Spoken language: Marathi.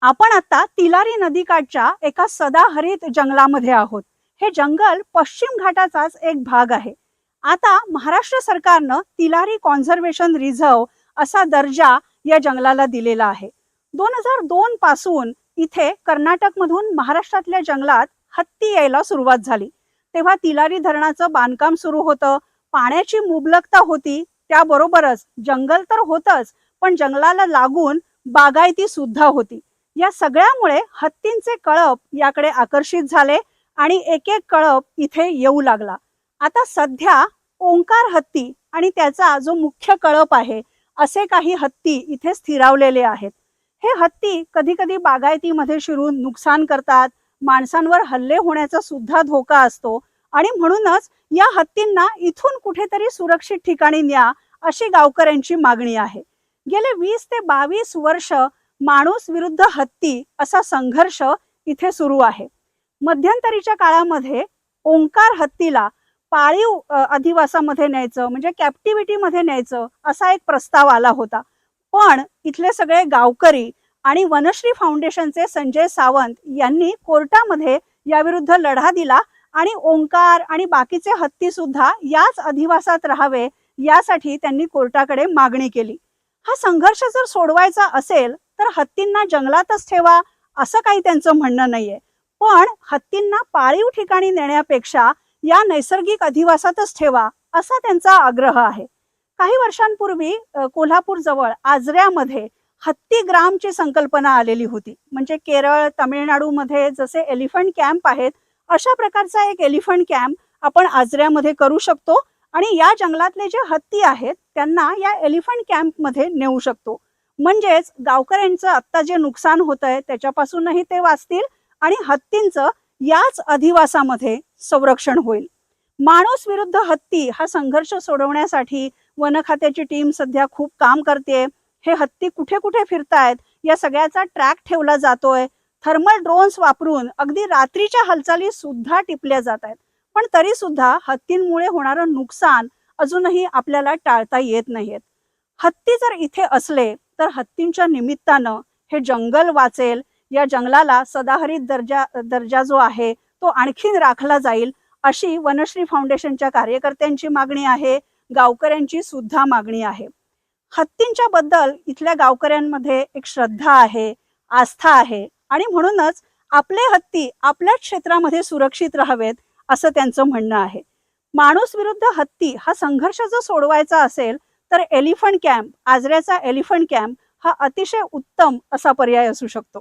आपण आता तिलारी नदीकाठच्या एका सदाहरित जंगलामध्ये आहोत. हे जंगल पश्चिम घाटाचाच एक भाग आहे. आता महाराष्ट्र सरकारनं तिलारी कॉन्झर्वेशन रिझर्व असा दर्जा या जंगलाला दिलेला आहे. 2002 पासून इथे कर्नाटक मधून महाराष्ट्रातल्या जंगलात हत्ती यायला सुरुवात झाली. तेव्हा तिलारी धरणाचं बांधकाम सुरू होतं. पाण्याची मुबलकता होती. त्याबरोबरच जंगल तर होतच, पण जंगलाला लागून बागायती सुद्धा होती. या सगळ्यामुळे हत्तींचे कळप याकडे आकर्षित झाले आणि एक एक कळप इथे येऊ लागला. आता सध्या ओंकार हत्ती आणि त्याचा जो मुख्य कळप आहे असे काही हत्ती इथे स्थिरावलेले आहेत. हे हत्ती कधी कधी बागायतीमध्ये शिरून नुकसान करतात. माणसांवर हल्ले होण्याचा सुद्धा धोका असतो आणि म्हणूनच या हत्तींना इथून कुठेतरी सुरक्षित ठिकाणी न्या अशी गावकऱ्यांची मागणी आहे. गेले 20 ते 22 वर्ष माणूस विरुद्ध हत्ती असा संघर्ष इथे सुरू आहे. मध्यंतरीच्या काळामध्ये ओंकार हत्तीला पाळीव अधिवासामध्ये न्यायचं म्हणजे कॅप्टिव्हिटी मध्ये न्यायचं असा एक प्रस्ताव आला होता. पण इथले सगळे गावकरी आणि वनश्री फाउंडेशनचे संजय सावंत यांनी कोर्टामध्ये याविरुद्ध लढा दिला आणि ओंकार आणि बाकीचे हत्ती सुद्धा याच अधिवासात राहावे यासाठी त्यांनी कोर्टाकडे मागणी केली. हा संघर्ष जर सोडवायचा असेल तर हत्तींना जंगलातच ठेवा असं काही त्यांचं म्हणणं नाहीये. पण हत्तींना पाळीव ठिकाणी नेण्यापेक्षा या नैसर्गिक अधिवासातच ठेवा असा त्यांचा आग्रह आहे. काही वर्षांपूर्वी कोल्हापूर जवळ आजऱ्यामध्ये हत्ती ग्रामची संकल्पना आलेली होती. म्हणजे केरळ, तामिळनाडू मध्ये जसे एलिफंट कॅम्प आहेत अशा प्रकारचा एक एलिफंट कॅम्प आपण आजऱ्यामध्ये करू शकतो आणि या जंगलातले जे हत्ती आहेत त्यांना या एलिफंट कॅम्प मध्ये नेऊ शकतो. म्हणजेच गावकऱ्यांचं आता जे नुकसान होत आहे त्याच्यापासूनही ते वाचतील आणि हत्तींचं याच अधिवासामध्ये संरक्षण होईल. माणूस विरुद्ध हत्ती हा संघर्ष सोडवण्यासाठी वन खात्याची टीम सध्या खूप काम करते. हे हत्ती कुठे कुठे फिरतायत या सगळ्याचा ट्रॅक ठेवला जातोय. थर्मल ड्रोन्स वापरून अगदी रात्रीच्या हालचाली सुद्धा टिपल्या जात आहेत. पण तरी सुद्धा हत्तींमुळे होणारं नुकसान अजूनही आपल्याला टाळता येत नाहीत. हत्ती जर इथे असले तर हत्तींच्या निमित्तानं हे जंगल वाचेल. या जंगलाला सदाहरित दर्जा जो आहे तो आणखीन राखला जाईल अशी वनश्री फाउंडेशनच्या कार्यकर्त्यांची मागणी आहे. गावकऱ्यांची सुद्धा मागणी आहे. हत्तींच्या बद्दल इथल्या गावकऱ्यांमध्ये एक श्रद्धा आहे, आस्था आहे आणि म्हणूनच आपले हत्ती आपल्या क्षेत्रामध्ये सुरक्षित राहावेत असं त्यांचं म्हणणं आहे. माणूस विरुद्ध हत्ती हा संघर्ष जर सोडवायचा असेल तर एलिफंट कॅम्प, आजऱ्याचा एलिफंट कॅम्प हा अतिशय उत्तम असा पर्याय असू शकतो.